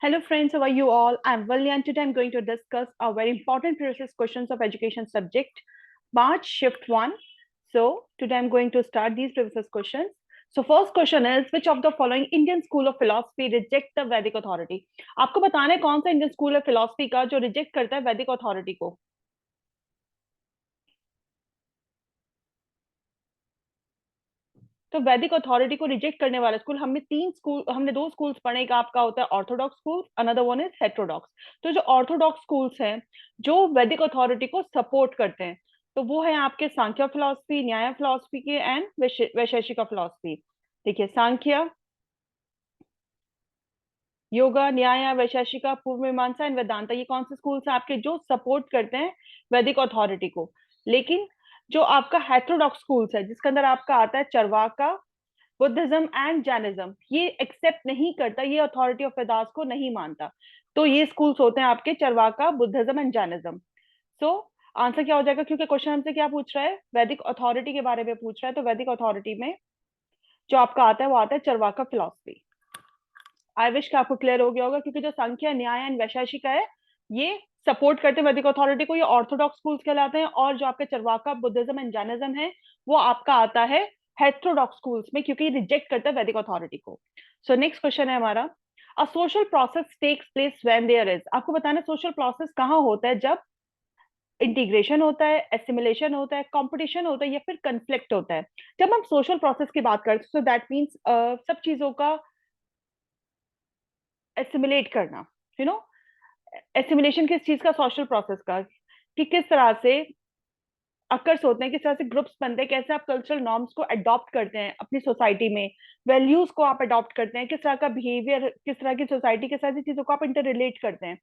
Hello friends, how are you all? I'm Valli and today I'm going to discuss a very important previous questions of education subject, March shift 1. So today I'm going to start these previous questions. So first question is, which of the following Indian school of philosophy reject the Vedic authority? आपको बताना है कौन सा Indian school of philosophy का जो reject करता है वैदिक अथॉरिटी को। तो वैदिक अथॉरिटी को रिजेक्ट करने वाला स्कूल हमने दो स्कूल्स पढ़े। एक आपका होता है orthodox school, another one is heterodox. तो जो ऑर्थोडॉक्स स्कूल्स हैं जो वैदिक अथॉरिटी को सपोर्ट करते हैं, तो वो है आपके सांख्य फिलोसफी, न्याय फिलोसफी के एंड वैशेषिक फिलोसफी। देखिए, सांख्य, योगा, न्याय, वैशेषिका, पूर्व मीमांसा एंड वेदांता, ये कौन से स्कूल्स हैं आपके जो सपोर्ट करते हैं वैदिक अथॉरिटी को। लेकिन जो आपका हेटेरोडॉक्स स्कूल्स है जिसके अंदर आपका आता है चरवाका, बुद्धिज्म एंड जैनिज्म, ये एक्सेप्ट नहीं करता, ये अथॉरिटी ऑफ वेदास को नहीं मानता। तो ये स्कूल्स होते हैं आपके Charvaka, Buddhism and Jainism. So answer क्या हो जाएगा, क्योंकि क्वेश्चन हमसे क्या पूछ रहा है, वैदिक अथॉरिटी के बारे में पूछ रहा है। तो वैदिक अथॉरिटी में जो आपका आता है वो आता है चरवाका फिलोसफी। आई विश कि आपको क्लियर हो गया होगा, क्योंकि जो संख्या, न्याय एंड वैशेषिका है ये सपोर्ट करते हैं वैदिक अथॉरिटी को, ये ऑर्थोडॉक्स स्कूल्स कहलाते हैं। और जो आपके चरवाका, बुद्धिज्म एंड जैनिज्म है वो आपका आता है हेटेरोडॉक्स स्कूल्स में, क्योंकि रिजेक्ट करता है वैदिक अथॉरिटी को। सो नेक्स्ट क्वेश्चन है हमारा, a social process takes place when there is. आपको बताना सोशल प्रोसेस कहाँ होता है, जब इंटीग्रेशन होता है, एसिमिलेशन होता है, कंपटीशन होता है, या फिर कंफ्लिक्ट होता है। जब हम सोशल प्रोसेस की बात करते हैं तो दैट मीन्स सब चीजों का एसिमिलेट करना, यू नो। एसिमिलेशन किस चीज का, सोशल प्रोसेस का, कि किस तरह से अकर्स होते हैं, किस तरह से ग्रुप्स बनते हैं, कैसे आप कल्चरल नॉर्म्स को अडॉप्ट करते हैं अपनी सोसाइटी में, वैल्यूज को आप अडॉप्ट करते हैं, किस तरह का बिहेवियर, किस तरह की सोसाइटी के साथ चीजों को आप इंटर रिलेट करते हैं।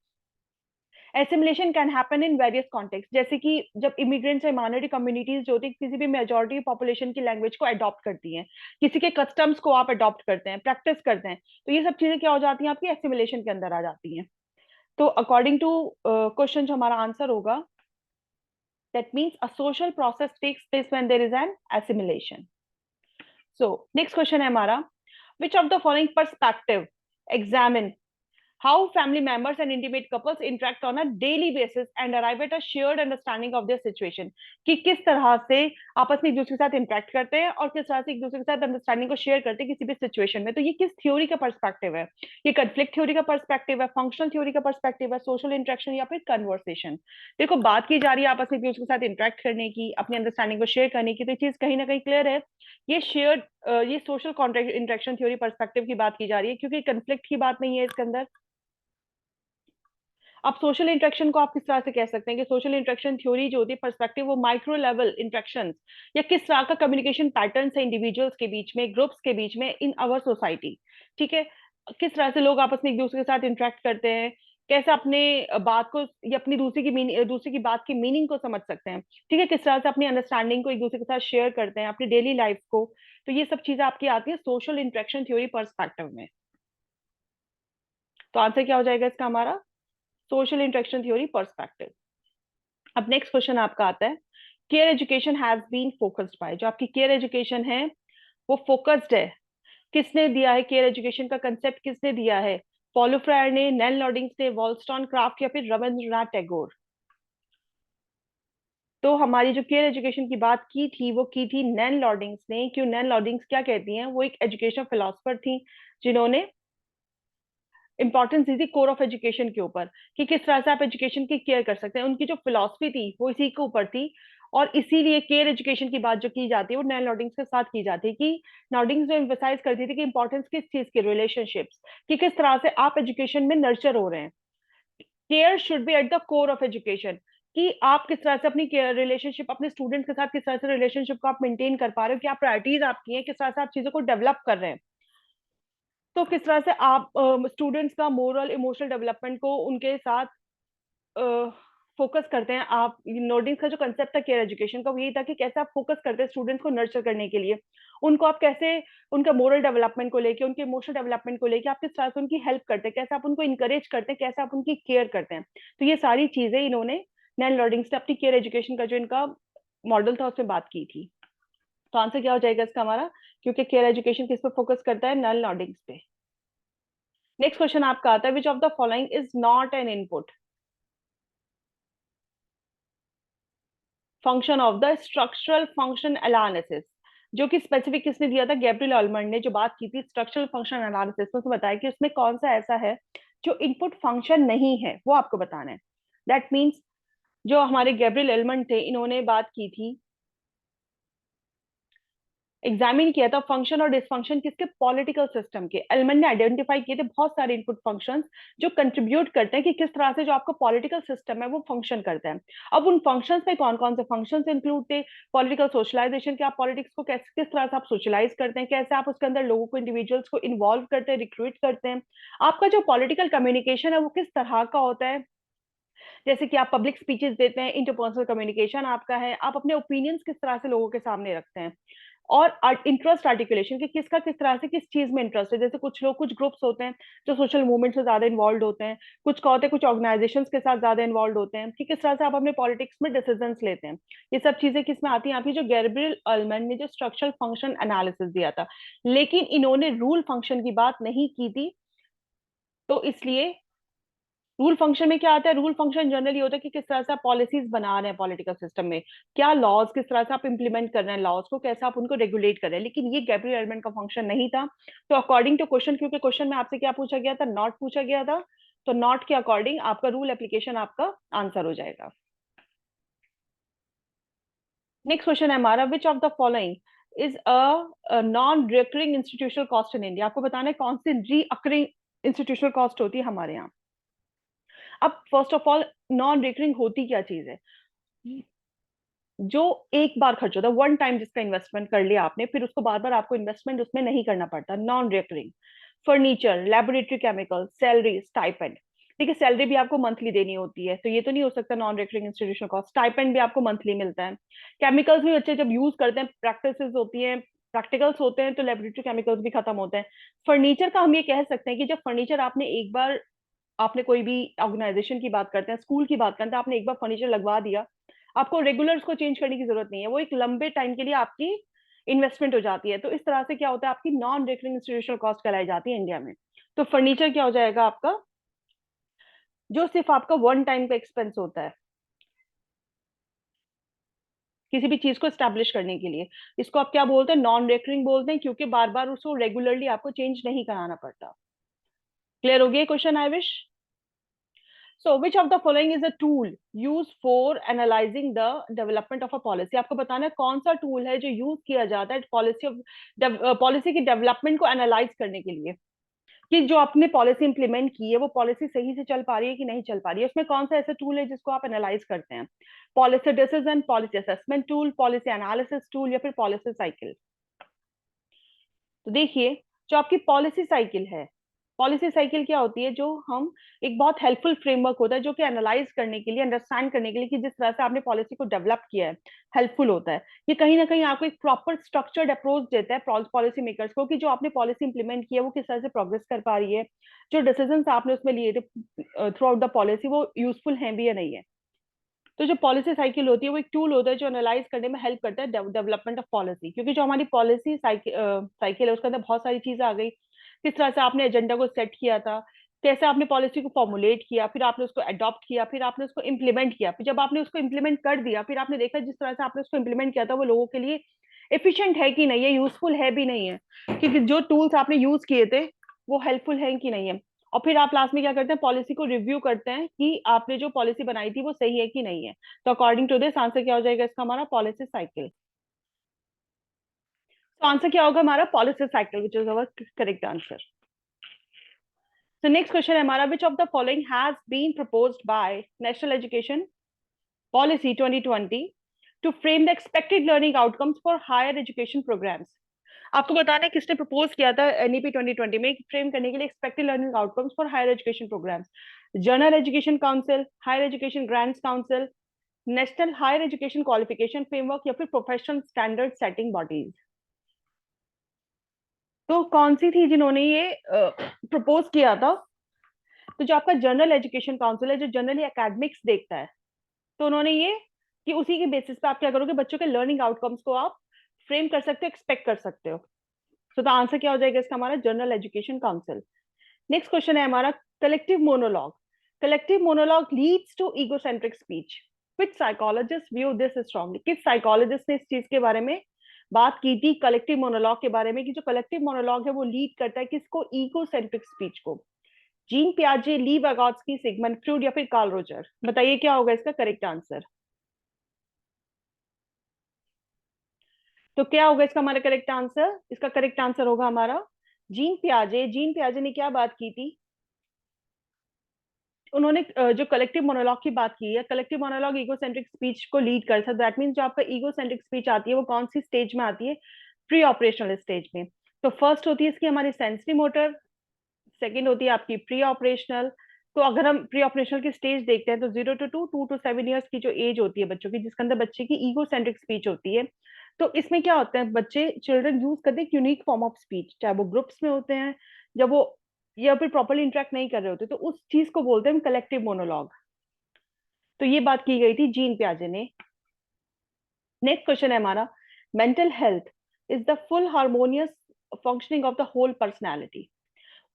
Assimilation can happen in various context, जैसे कि जब इमिग्रेंट्स या माइनॉरिटी कम्युनिटीज जो होती है किसी भी मेजोरिटी पॉपुलेशन की लैंग्वेज को अडॉप्ट करती हैं, किसी के कस्टम्स को आप अडॉप्ट करते हैं, प्रैक्टिस करते हैं, तो ये सब चीजें क्या हो जाती हैं, आपकी एसिमिलेशन के अंदर आ जाती हैं। तो अकॉर्डिंग टू क्वेश्चन जो हमारा आंसर होगा, that means a social process takes place when there is an assimilation. So next question है हमारा, which of the following perspective examine how family members and intimate couples interact on a daily basis and arrive at a shared understanding of their situation, कि किस तरह से आपस में एक दूसरे के साथ इंटरेक्ट करते हैं और किस तरह से एक दूसरे के साथ अंडरस्टैंडिंग को शेयर करते हैं किसी भी सिचुएशन में। तो ये किस थ्योरी का पर्सपेक्टिव है, ये कन्फ्लिक्ट थ्योरी का पर्सपेक्टिव है, फंक्शनल थ्योरी का पर्सपेक्टिव है, सोशल इंटरेक्शन या फिर कन्वर्सेशन। देखो, बात की जा रही है आपस में एक दूसरे के साथ इंटरेक्ट करने की, अपनी अंडरस्टैंडिंग को शेयर करने की, तो ये चीज कहीं ना कहीं क्लियर है, ये शेयर्ड, ये social contract interaction theory perspective की बात की जा रही है, क्योंकि कन्फ्लिक्ट की बात नहीं है इसके अंदर। आप सोशल इंटरेक्शन को आप किस तरह से कह सकते हैं कि सोशल इंटरेक्शन थ्योरी जो होती है पर्सपेक्टिव, वो माइक्रो लेवल इंटरेक्शन या किस तरह का कम्युनिकेशन पैटर्न है इंडिविजुअल्स के बीच में, ग्रुप्स के बीच में इन आवर सोसाइटी। ठीक है, किस तरह से लोग आपस में एक दूसरे के साथ इंटरेक्ट करते हैं, कैसे अपने बात को या अपनी दूसरे की बात की मीनिंग को समझ सकते हैं। ठीक है, किस तरह से अपनी अंडरस्टैंडिंग को एक दूसरे के साथ शेयर करते हैं अपनी डेली लाइफ को। तो ये सब चीजें आपकी आती है सोशल इंटरेक्शन थ्योरी पर्सपेक्टिव में। तो आंसर क्या हो जाएगा इसका हमारा, सोशल इंटरेक्शन थ्योरी पर्सपेक्टिव। अब नेक्स्ट क्वेश्चन आपका आता है, care education has been focused by, जो आपकी केयर एजुकेशन है वो फोकस्ड है, किसने दिया है केयर एजुकेशन का कंसेप्ट, किसने दिया है, पॉलो फ्रायर ने, नेल नॉर्डिंग्स ने, वॉलस्टोनक्राफ्ट या फिर रविंद्रनाथ टैगोर। तो हमारी जो केयर एजुकेशन की बात की थी वो की थी नेल नॉर्डिंग्स ने। क्यों, नेल नॉर्डिंग्स क्या कहती हैं, वो एक एजुकेशन फिलोसफर थी जिन्होंने इंपॉर्टेंस दी थी कोर ऑफ एजुकेशन के ऊपर, कि किस तरह से आप एजुकेशन की केयर कर सकते हैं। उनकी जो फिलॉसफी थी वो इसी के ऊपर थी, और इसीलिए केयर एजुकेशन की बात जो की जाती है वो नेल नॉर्डिंग्स के साथ की जाती है, कि नॉर्डिंग्स जो एम्फसाइज करती थी कि इंपॉर्टेंस किस चीज की, रिलेशनशिप्स, कि किस तरह से आप एजुकेशन में नर्चर हो रहे हैं। Care should be at the core of education, कि आप किस तरह से अपनी केयर रिलेशनशिप अपने स्टूडेंट्स के साथ, किस तरह से रिलेशनशिप को आप मेंटेन कर पा रहे हो, क्या प्रायोरिटीज आपकी हैं, किस तरह से आप चीजों को डेवलप कर रहे हैं। तो किस तरह से आप स्टूडेंट्स का मोरल इमोशनल डेवलपमेंट को उनके साथ फोकस करते हैं। आप नोडिंग्स का जो कंसेप्ट था केयर एजुकेशन का वो यही था कि कैसे आप फोकस करते हैं स्टूडेंट्स को नर्चर करने के लिए, उनको आप कैसे उनका मोरल डेवलपमेंट को लेके, उनके इमोशनल डेवलपमेंट को लेके आप किस तरह से उनकी हेल्प करते हैं, कैसे आप उनको इंकरेज करते हैं, कैसे आप उनकी केयर करते हैं। तो ये सारी चीजें इन्होंने नैन नोडिंग्स ने अपनी केयर एजुकेशन का जो इनका मॉडल था उसमें बात की थी। तो आंसर क्या हो जाएगा इसका हमारा, क्योंकि केयर एजुकेशन किस पे फोकस करता है, नल नॉर्डिंग्स पे। नेक्स्ट क्वेश्चन आपका आता है, which of the following is not an input function of the structural function analysis. जो कि स्पेसिफिक किसने दिया था, गैब्रियल ऑलमंड ने जो बात की थी स्ट्रक्चरल फंक्शन एनालिसिस में, उसने बताया कि उसमें कौन सा ऐसा है जो इनपुट फंक्शन नहीं है, वो आपको बताना है। दैट मीन्स जो हमारे गैब्रियल एलमंड थे, इन्होंने बात की थी, एग्जामिन किया था फंक्शन और डिसफंक्शन किसके, पॉलिटिकल सिस्टम के। एलमंड ने आइडेंटिफाई किए थे बहुत सारे इनपुट फंक्शंस जो कंट्रीब्यूट करते हैं कि किस तरह से जो आपका पॉलिटिकल सिस्टम है वो फंक्शन करता है। अब उन फंक्शंस में कौन कौन से फंक्शंस इंक्लूड थे, पॉलिटिकल सोशलाइजेशन, कि आप पॉलिटिक्स को कैसे किस तरह से आप सोशलाइज करते हैं, कैसे आप उसके अंदर लोगों को, इंडिविजुअल्स को इन्वॉल्व करते हैं, रिक्रूट करते हैं, आपका जो पॉलिटिकल कम्युनिकेशन है वो किस तरह का होता है, जैसे कि आप पब्लिक स्पीचेस देते हैं, इंटरपर्सनल कम्युनिकेशन आपका है, आप अपने ओपिनियंस किस तरह से लोगों के सामने रखते हैं, और इंटरेस्ट आर्टिकुलेशन कि किसका किस तरह से किस चीज में इंटरेस्ट है। जैसे कुछ लोग, कुछ ग्रुप्स होते हैं जो सोशल मूवमेंट से ज्यादा इन्वॉल्व होते हैं, कुछ का होते हैं कुछ ऑर्गेनाइजेशंस के साथ ज्यादा इन्वॉल्व होते हैं, कि किस तरह से आप अपने पॉलिटिक्स में डिसीजंस लेते हैं। ये सब चीजें किस में आती हैं आपकी, जो गैब्रियल अल्मंड ने जो स्ट्रक्चरल फंक्शन एनालिसिस दिया था, लेकिन इन्होंने रूल फंक्शन की बात नहीं की थी। तो इसलिए रूल फंक्शन में क्या आता है, रूल फंक्शन जनरली होता है कि किस तरह से आप पॉलिसीज बना रहे हैं पॉलिटिकल सिस्टम में, क्या लॉज किस तरह से आप इंप्लीमेंट कर रहे हैं, लॉज को कैसे आप उनको रेगुलेट कर रहे हैं, लेकिन ये गैब्रियल एलिमेंट का फंक्शन नहीं था। तो अकॉर्डिंग टू क्वेश्चन, क्योंकि क्वेश्चन में आपसे क्या पूछा गया था, नॉट पूछा गया था, तो नॉट के अकॉर्डिंग आपका रूल एप्लीकेशन आपका आंसर हो जाएगा। नेक्स्ट क्वेश्चन है हमारा, which of the following is a non recurring institutional cost in India. आपको बताना है कौन सी रीअकरिंग इंस्टीट्यूशनल कॉस्ट होती है हमारे यहाँ। अब first of all, non recurring होती क्या चीज है, जो एक बार खर्च होता है, वन टाइम जिसका इन्वेस्टमेंट कर लिया आपने, फिर उसको बार बार आपको इन्वेस्टमेंट उसमें नहीं करना पड़ता, non recurring. Furniture, laboratory chemical, salary, stipend. ठीक है, सैलरी भी आपको मंथली देनी होती है, तो ये तो नहीं हो सकता non recurring institution cost. Stipend भी आपको मंथली मिलता है। केमिकल्स भी बच्चे जब यूज करते हैं, प्रैक्टिस होती है, प्रैक्टिकल्स होते हैं, तो लेबोरेटरी केमिकल्स भी खत्म होते हैं। फर्नीचर का हम ये कह सकते हैं कि जब फर्नीचर आपने एक बार, आपने कोई भी ऑर्गेनाइजेशन की बात करते हैं, स्कूल की बात करते हैं, आपने एक बार फर्नीचर लगवा दिया, आपको रेगुलर उसको चेंज करने की जरूरत नहीं है, वो एक लंबे टाइम के लिए आपकी इन्वेस्टमेंट हो जाती है। तो इस तरह से क्या होता है, आपकी नॉन रिकरिंग इंस्टीट्यूशनल कॉस्ट कहलाई जाती है इंडिया में। तो फर्नीचर क्या हो जाएगा आपका, जो सिर्फ आपका वन टाइम का एक्सपेंस होता है किसी भी चीज को स्टैब्लिश करने के लिए। इसको आप क्या बोलते हैं, नॉन रिकरिंग बोलते हैं, क्योंकि बार बार उसको रेगुलरली आपको चेंज नहीं कराना पड़ता। क्लियर हो गया question I wish. So, which of the following is a tool used for analyzing the development of a policy? आपको बताना है कौन सा टूल है जो यूज किया जाता है पॉलिसी की डेवलपमेंट को एनालाइज करने के लिए, कि जो आपने पॉलिसी इंप्लीमेंट की है वो पॉलिसी सही से चल पा रही है कि नहीं चल पा रही है। उसमें कौन सा ऐसा टूल है जिसको आप एनालाइज करते हैं, policy decision, policy assessment tool, policy analysis tool, या फिर पॉलिसी साइकिल। तो देखिए, जो आपकी पॉलिसी साइकिल है, पॉलिसी साइकिल क्या होती है, जो हम, एक बहुत हेल्पफुल फ्रेमवर्क होता है जो कि एनालाइज करने के लिए, अंडरस्टैंड करने के लिए कि जिस तरह से आपने पॉलिसी को डेवलप किया है, हेल्पफुल होता है। ये कहीं ना कहीं आपको एक प्रॉपर स्ट्रक्चर्ड अप्रोच देता है पॉलिसी मेकर्स को, कि जो आपने पॉलिसी इंप्लीमेंट किया है वो किस तरह से प्रोग्रेस कर पा रही है, जो डिसीजन आपने उसमें लिए थे थ्रू आउट द पॉलिसी वो यूजफुल है भी या नहीं है। तो जो पॉलिसी साइकिल होती है वो एक टूल होता है जो एनालाइज करने में हेल्प करता है डेवलपमेंट ऑफ पॉलिसी, क्योंकि जो हमारी पॉलिसी साइकिल है उसके अंदर बहुत सारी चीजें आ गई, किस तरह से आपने एजेंडा को सेट किया था, कैसे आपने पॉलिसी को फॉर्मुलेट किया, फिर आपने उसको अडॉप्ट किया, फिर आपने उसको इम्प्लीमेंट किया, फिर जब आपने उसको इम्प्लीमेंट कर दिया, फिर आपने देखा जिस तरह से आपने उसको इम्प्लीमेंट किया था वो लोगों के लिए एफिशिएंट है कि नहीं है, यूजफुल है भी नहीं है, क्योंकि जो टूल्स आपने यूज किए थे वो हेल्पफुल है कि नहीं है। और फिर आप लास्ट में क्या करते हैं, पॉलिसी को रिव्यू करते हैं कि आपने जो पॉलिसी बनाई थी वो सही है कि नहीं है। तो अकॉर्डिंग टू दिस आंसर क्या हो जाएगा इसका, हमारा पॉलिसी साइकिल। तो आंसर क्या होगा हमारा, policy cycle, which is our correct answer. So next question है हमारा, which of the following has been proposed by National Education Policy 2020 to frame the expected learning outcomes for higher education programs? आपको बताना है किसने propose किया था NEP 2020 में frame करने के लिए expected learning outcomes for higher education programmes. General education council, higher education grants council, national higher education qualification framework, या फिर प्रोफेशनल स्टैंडर्ड सेटिंग बॉडीज। तो कौन सी थी जिन्होंने ये प्रपोज किया था, तो जो आपका जनरल एजुकेशन काउंसिल है जो जनरली एकेडमिक्स देखता है, तो उन्होंने ये, कि उसी के बेसिस पे आप क्या करोगे, बच्चों के लर्निंग आउटकम्स को आप फ्रेम कर सकते हो, एक्सपेक्ट कर सकते हो। तो आंसर क्या हो जाएगा इसका हमारा, general education council. Next question है हमारा collective monologue. Collective monologue leads to egocentric speech. Which psychologist view this strongly. किस साइकोलॉजिस्ट ने इस चीज के बारे में बात की थी, कलेक्टिव मोनोलॉग के बारे में, कि जो कलेक्टिव मोनोलॉग है वो लीड करता है किसको, ईगोसेंट्रिक स्पीच को. जीन पियाजे, ली वागोत्स्की, सिगमंड फ्रूड या फिर कार्ल रोजर. बताइए क्या होगा इसका करेक्ट आंसर. तो क्या होगा इसका हमारा करेक्ट आंसर. इसका करेक्ट आंसर होगा हमारा जीन पियाजे. जीन पियाजे ने क्या बात की थी, उन्होंने जो कलेक्टिव मोनोलॉग की बात की है, कलेक्टिव मोनोलॉग ईगोसेंट्रिक स्पीच को लीड करता है. दैट मींस जो आपका ईगोसेंट्रिक स्पीच आती है वो कौन सी स्टेज में आती है, प्री ऑपरेशनल स्टेज में. तो फर्स्ट होती है इसकी हमारी सेंसरी मोटर, सेकंड होती है आपकी प्री ऑपरेशनल. तो अगर हम प्री ऑपरेशनल की स्टेज देखते हैं तो 0 to 2, 2 to 7 ईयर्स की जो एज होती है बच्चों की, जिसके अंदर बच्चे की ईगोसेंट्रिक स्पीच होती है. तो इसमें क्या होता है, बच्चे चिल्ड्रन यूज करते हैं यूनिक फॉर्म ऑफ स्पीच, चाहे वो ग्रुप्स में होते हैं, जब वो या फिर प्रॉपरली इंटरेक्ट नहीं कर रहे होते, तो उस चीज को बोलते हैं कलेक्टिव मोनोलॉग. तो ये बात की गई थी जीन पियाजे ने. नेक्स्ट क्वेश्चन है हमारा, mental health is the full harmonious functioning of the whole personality.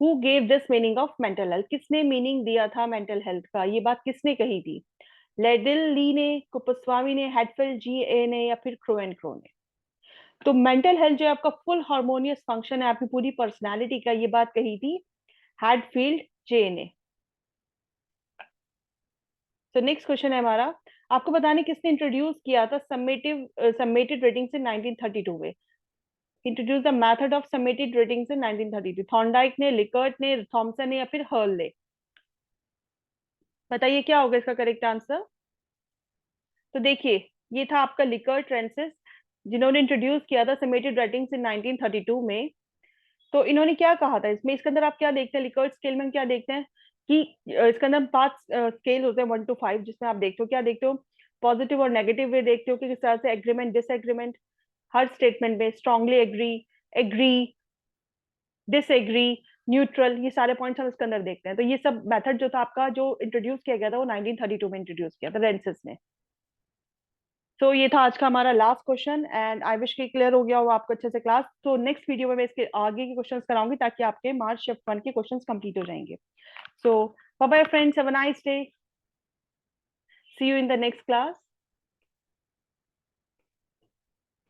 Who gave this meaning of mental health. किसने मीनिंग दिया था मेंटल हेल्थ का, ये बात किसने कही थी. लेडिल ली ने, कुपुस्वामी ने, हेडफील्ड जी ए ने या फिर क्रो एंड क्रो ने. तो मेंटल हेल्थ जो है आपका फुल हार्मोनियस फंक्शन है आपकी पूरी पर्सनालिटी का, ये बात कही थी हेडफील्ड जे ने. तो नेक्स्ट क्वेश्चन है हमारा, आपको बताने किसने इंट्रोड्यूस किया था समेटेड रेटिंग्स इन 1932 में. Introduce the method of summated ratings in 1932. Thorndike ने, लिकर्ट ने, थॉमसन ने या फिर हर्ल ने. बताइए क्या होगा इसका करेक्ट आंसर. तो देखिए, ये था आपका लिकर्ट फ्रांसिस, जिन्होंने इंट्रोड्यूस किया था समेटेड रेटिंग्स इन 1932 में. तो इन्होंने क्या कहा था इसमें, इसके अंदर आप क्या देखते हैं, लिकर्ट स्केल में क्या देखते हैं कि इसके अंदर 5 स्केल होते हैं 1 to 5, जिसमें आप देखते हो क्या देखते हो, पॉजिटिव और नेगेटिव वे देखते हो कि किस तरह से एग्रीमेंट डिसएग्रीमेंट, हर स्टेटमेंट में strongly agree, agree, disagree, neutral, ये सारे पॉइंट्स हम इसके अंदर देखते हैं. तो ये सब मेथड जो था आपका, जो इंट्रोड्यूस किया गया था वो 1932 में इंट्रोड्यूस किया था रेंसिस ने. तो ये था आज का हमारा last question and I wish कि क्लियर हो गया हो आपको अच्छे से क्लास. तो नेक्स्ट वीडियो में मैं इसके आगे के क्वेश्चंस कराऊंगी ताकि आपके मार्च शिफ्ट 1 के क्वेश्चंस कंप्लीट हो जाएंगे. So bye bye friends, have a nice day, see you in the next class.